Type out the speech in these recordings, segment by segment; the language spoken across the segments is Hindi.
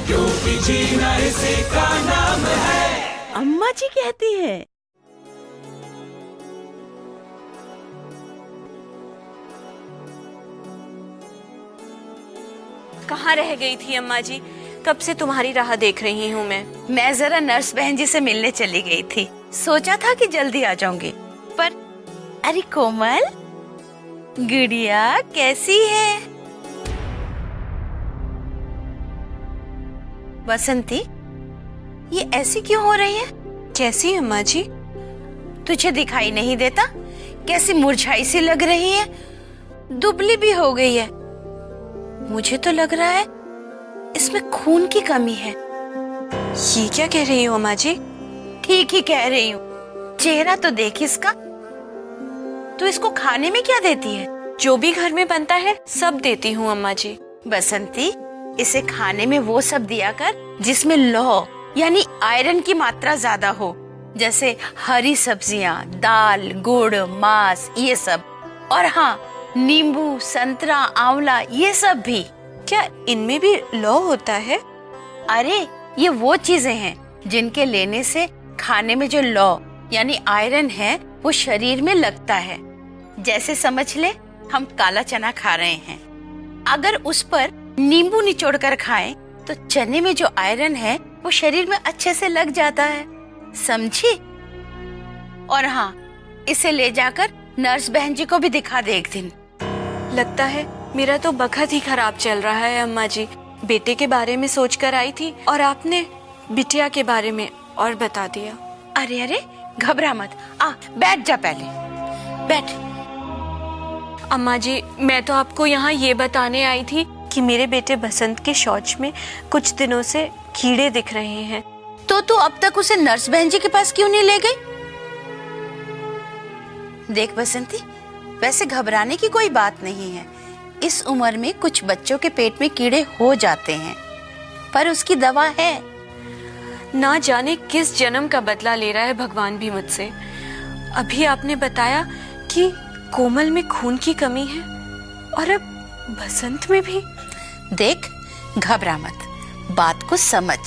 क्योंकि जीना इसी का नाम है। अम्मा जी कहती है। कहाँ रह गई थी अम्मा जी? कब से तुम्हारी राह देख रही हूँ मैं जरा नर्स बहन जी से मिलने चली गई थी। सोचा था कि जल्दी आ जाऊंगी, पर अरे कोमल, गुड़िया कैसी है? बसंती, ये ऐसी क्यों हो रही है? कैसी अम्मा जी? तुझे दिखाई नहीं देता? कैसी मुरझाई सी लग रही है, दुबली भी हो गई है। मुझे तो लग रहा है इसमें खून की कमी है। ये क्या कह रही हो अम्मा जी? ठीक ही कह रही हूँ। चेहरा तो देख इसका। तू इसको खाने में क्या देती है? जो भी घर में बनता है सब देती हूँ अम्मा जी। बसंती, इसे खाने में वो सब दिया कर जिसमें लौह यानी आयरन की मात्रा ज्यादा हो, जैसे हरी सब्जियाँ, दाल, गुड़, मांस, ये सब। और हाँ, नींबू, संतरा, आंवला, ये सब भी। क्या इनमें भी लौह होता है? अरे ये वो चीजें हैं जिनके लेने से खाने में जो लौह यानी आयरन है वो शरीर में लगता है। जैसे समझ ले हम काला चना खा रहे हैं, अगर उस पर नींबू निचोड़ कर खाएं तो चने में जो आयरन है वो शरीर में अच्छे से लग जाता है, समझी? और हाँ, इसे ले जाकर नर्स बहन जी को भी दिखा दे एक दिन। लगता है मेरा तो बखत ही खराब चल रहा है अम्मा जी। बेटे के बारे में सोच कर आई थी और आपने बिटिया के बारे में और बता दिया। अरे अरे, घबरा मत, आ बैठ जा, पहले बैठ। अम्मा जी, मैं तो आपको यहाँ ये बताने आई थी कि मेरे बेटे बसंत के शौच में कुछ दिनों से कीड़े दिख रहे हैं। तो तू अब तक उसे नर्स बहन जी के पास क्यों नहीं ले गई? देख बसंती, वैसे घबराने की कोई बात नहीं है। इस उम्र में कुछ बच्चों के पेट में कीड़े हो जाते हैं, पर उसकी दवा है। ना जाने किस जन्म का बदला ले रहा है भगवान भी मुझसे। अभी आपने बताया कि कोमल में खून की कमी है और अब बसंत में भी। देख, घबरा मत, बात को समझ।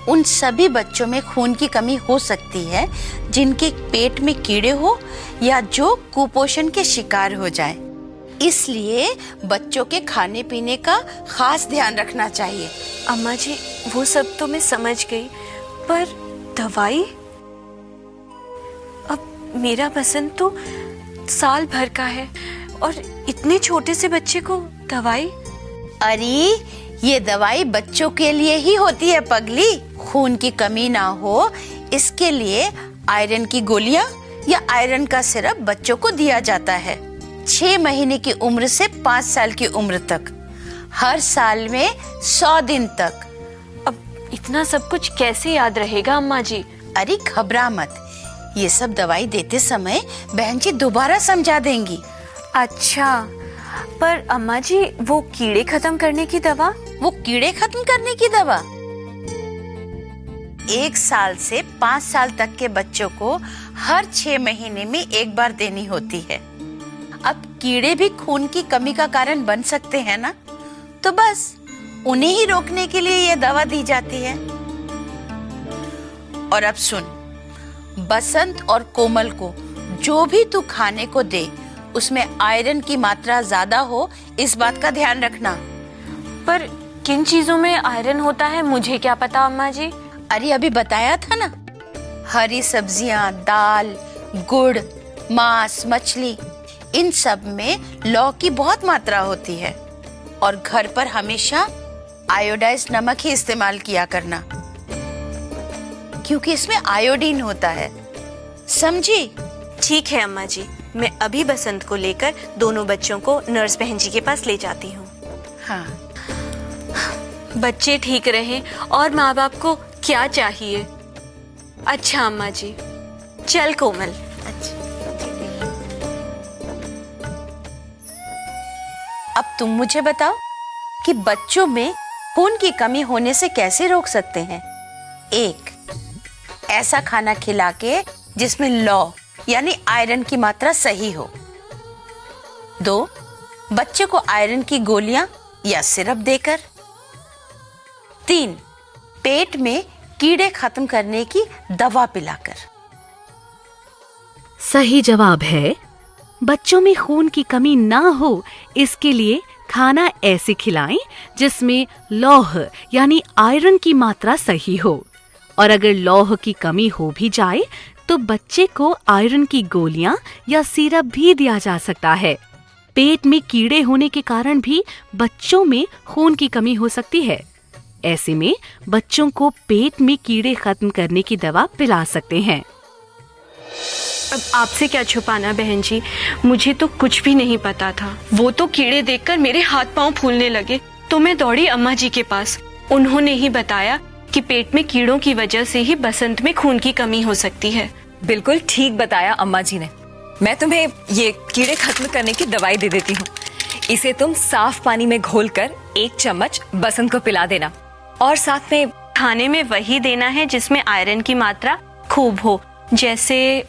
उन सभी बच्चों में खून की कमी हो सकती है जिनके पेट में कीड़े हो या जो कुपोषण के शिकार हो जाए। इसलिए बच्चों के खाने पीने का खास ध्यान रखना चाहिए। अम्मा जी, वो सब तो मैं समझ गई, पर दवाई? अब मेरा बसंत तो साल भर का है और इतने छोटे से बच्चे को दवाई? अरे ये दवाई बच्चों के लिए ही होती है पगली। खून की कमी ना हो इसके लिए आयरन की गोलियां या आयरन का सिरप बच्चों को दिया जाता है। 6 महीने की उम्र से 5 साल की उम्र तक, हर साल में 100 दिन तक। अब इतना सब कुछ कैसे याद रहेगा अम्मा जी? अरे घबरा मत, ये सब दवाई देते समय बहन जी दोबारा समझा देंगी। अच्छा, पर अम्मा जी वो कीड़े खत्म करने की दवा? वो कीड़े खत्म करने की दवा 1 साल से 5 साल तक के बच्चों को हर 6 महीने में एक बार देनी होती है। अब कीड़े भी खून की कमी का कारण बन सकते हैं ना, तो बस उन्हें ही रोकने के लिए यह दवा दी जाती है। और अब सुन, बसंत और कोमल को जो भी तू खाने को दे उसमें आयरन की मात्रा ज्यादा हो, इस बात का ध्यान रखना। पर किन चीजों में आयरन होता है मुझे क्या पता अम्मा जी? अरे अभी बताया था ना, हरी सब्जियां, दाल, गुड़, मांस, मछली, इन सब में लौह की बहुत मात्रा होती है। और घर पर हमेशा आयोडाइज्ड नमक ही इस्तेमाल किया करना, क्योंकि इसमें आयोडीन होता है, समझी? ठीक है अम्मा जी, मैं अभी बसंत को लेकर दोनों बच्चों को नर्स बहन जी के पास ले जाती हूँ। हाँ, बच्चे ठीक रहें और माँ बाप को क्या चाहिए। अच्छा अम्मा जी, चल कोमल। अच्छा। अब तुम मुझे बताओ कि बच्चों में खून की कमी होने से कैसे रोक सकते हैं? 1, ऐसा खाना खिला के जिसमें लौह यानी आयरन की मात्रा सही हो। 2, बच्चे को आयरन की गोलियां या सिरप देकर। 3. पेट में कीड़े खत्म करने की दवा पिलाकर। सही जवाब है बच्चों में खून की कमी ना हो इसके लिए खाना ऐसे खिलाएं जिसमें लौह यानी आयरन की मात्रा सही हो। और अगर लौह की कमी हो भी जाए तो बच्चे को आयरन की गोलियां या सिरप भी दिया जा सकता है। पेट में कीड़े होने के कारण भी बच्चों में खून की कमी हो सकती है। ऐसे में बच्चों को पेट में कीड़े खत्म करने की दवा पिला सकते हैं। अब आपसे क्या छुपाना बहन जी, मुझे तो कुछ भी नहीं पता था। वो तो कीड़े देखकर मेरे हाथ पांव फूलने लगे तो मैं दौड़ी अम्मा जी के पास। उन्होंने ही बताया कि पेट में कीड़ों की वजह से ही बसंत में खून की कमी हो सकती है। बिल्कुल ठीक बताया अम्मा जी ने। मैं तुम्हें ये कीड़े खत्म करने की दवाई दे देती हूँ। इसे तुम साफ पानी में घोलकर 1 चम्मच बसंत को पिला देना और साथ में खाने में वही देना है जिसमें आयरन की मात्रा खूब हो। जैसे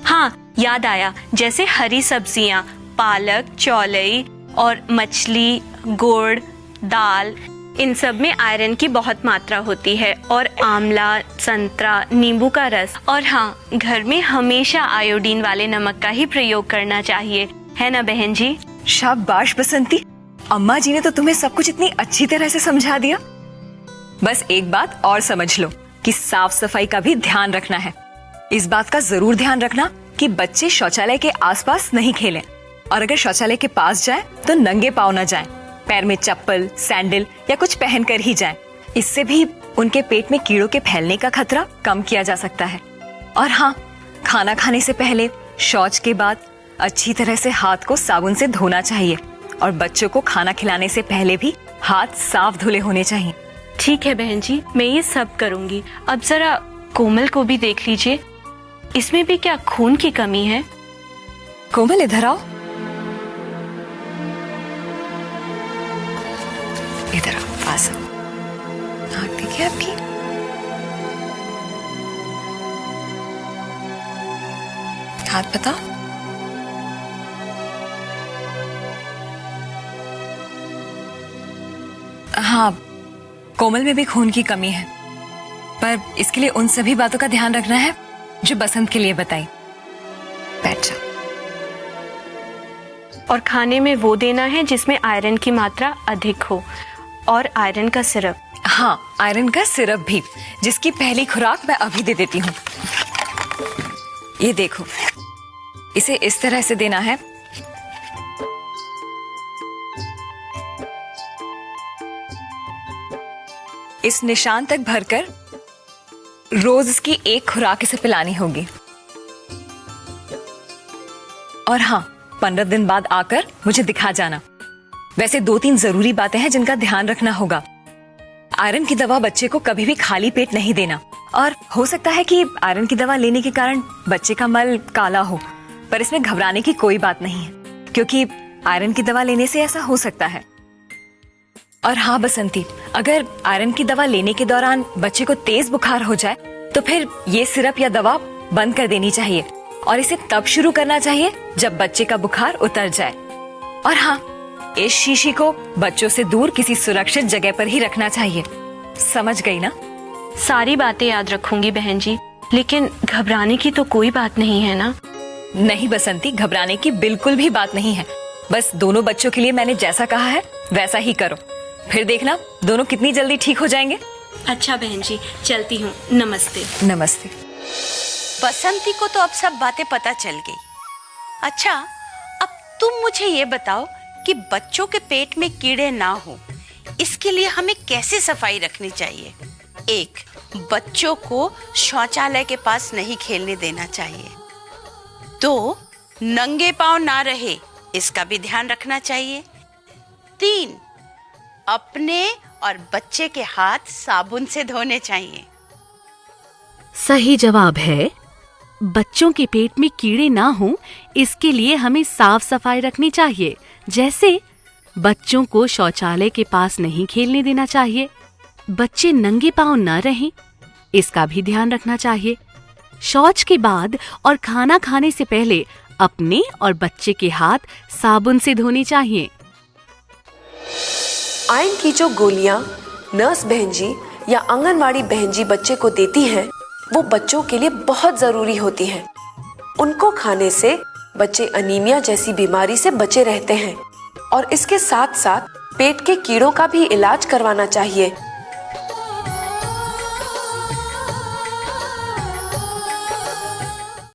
हाँ, याद आया, जैसे हरी सब्जियां, पालक, चौलाई और मछली, गुड़, दाल, इन सब में आयरन की बहुत मात्रा होती है। और आंवला, संतरा, नींबू का रस। और हाँ, घर में हमेशा आयोडीन वाले नमक का ही प्रयोग करना चाहिए, है ना बहन जी? शाबाश बसंती, अम्मा जी ने तो तुम्हें सब कुछ इतनी अच्छी तरह से समझा दिया। बस एक बात और समझ लो कि साफ सफाई का भी ध्यान रखना है। इस बात का जरूर ध्यान रखना कि बच्चे शौचालय के आसपास नहीं खेलें और अगर शौचालय के पास जाएं तो नंगे पांव न जाएं। पैर में चप्पल, सैंडल या कुछ पहन कर ही जाएं। इससे भी उनके पेट में कीड़ों के फैलने का खतरा कम किया जा सकता है। और हाँ, खाना खाने से पहले, शौच के बाद अच्छी तरह से हाथ को साबुन से धोना चाहिए और बच्चों को खाना खिलाने से पहले भी हाथ साफ धुले होने चाहिए। ठीक है बहन जी, मैं ये सब करूंगी। अब जरा कोमल को भी देख लीजिए, इसमें भी क्या खून की कमी है? कोमल इधर आओ, इधर आओ, पास आओ। आँख ठीक है आपकी? हाथ बताओ। हाँ, कोमल में भी खून की कमी है, पर इसके लिए उन सभी बातों का ध्यान रखना है जो बसंत के लिए बताई। बैठ जाओ। और खाने में वो देना है जिसमें आयरन की मात्रा अधिक हो। और आयरन का सिरप। हाँ, आयरन का सिरप भी, जिसकी पहली खुराक मैं अभी दे देती हूँ। ये देखो, इसे इस तरह से देना है। इस निशान तक भरकर रोज इसकी 1 खुराक इसे पिलानी होगी। और हाँ, 15 दिन बाद आकर मुझे दिखा जाना। वैसे 2-3 जरूरी बातें हैं जिनका ध्यान रखना होगा। आयरन की दवा बच्चे को कभी भी खाली पेट नहीं देना। और हो सकता है कि आयरन की दवा लेने के कारण बच्चे का मल काला हो, पर इसमें घबराने की कोई बात नहीं है, क्योंकि आयरन की दवा लेने से ऐसा हो सकता है। और हाँ बसंती, अगर आयरन की दवा लेने के दौरान बच्चे को तेज बुखार हो जाए तो फिर ये सिरप या दवा बंद कर देनी चाहिए और इसे तब शुरू करना चाहिए जब बच्चे का बुखार उतर जाए। और हाँ, इस शीशी को बच्चों से दूर किसी सुरक्षित जगह पर ही रखना चाहिए। समझ गई ना? सारी बातें याद रखूंगी बहन जी, लेकिन घबराने की तो कोई बात नहीं है ना? नहीं बसंती, घबराने की बिल्कुल भी बात नहीं है। बस दोनों बच्चों के लिए मैंने जैसा कहा है वैसा ही करो, फिर देखना दोनों कितनी जल्दी ठीक हो जाएंगे। अच्छा बहन जी, चलती हूँ। नमस्ते। नमस्ते। बसंती को तो अब सब बातें पता चल गई। अच्छा, अब तुम मुझे ये बताओ कि बच्चों के पेट में कीड़े ना हो, इसके लिए हमें कैसे सफाई रखनी चाहिए? 1. बच्चों को शौचालय के पास नहीं खेलने देना चाहिए। 2. नंगे पांव ना रहे, इसका भी ध्यान रखना चाहिए। 3. अपने और बच्चे के हाथ साबुन से धोने चाहिए। सही जवाब है बच्चों के पेट में कीड़े ना हो इसके लिए हमें साफ सफाई रखनी चाहिए। जैसे बच्चों को शौचालय के पास नहीं खेलने देना चाहिए, बच्चे नंगे पांव न रहें, इसका भी ध्यान रखना चाहिए। शौच के बाद और खाना खाने से पहले अपने और बच्चे के हाथ साबुन से धोने चाहिए। आयरन की जो गोलियां नर्स बहन जी या आंगनवाड़ी बहन जी बच्चे को देती हैं वो बच्चों के लिए बहुत जरूरी होती हैं। उनको खाने से बच्चे अनीमिया जैसी बीमारी से बचे रहते हैं और इसके साथ साथ पेट के कीड़ों का भी इलाज करवाना चाहिए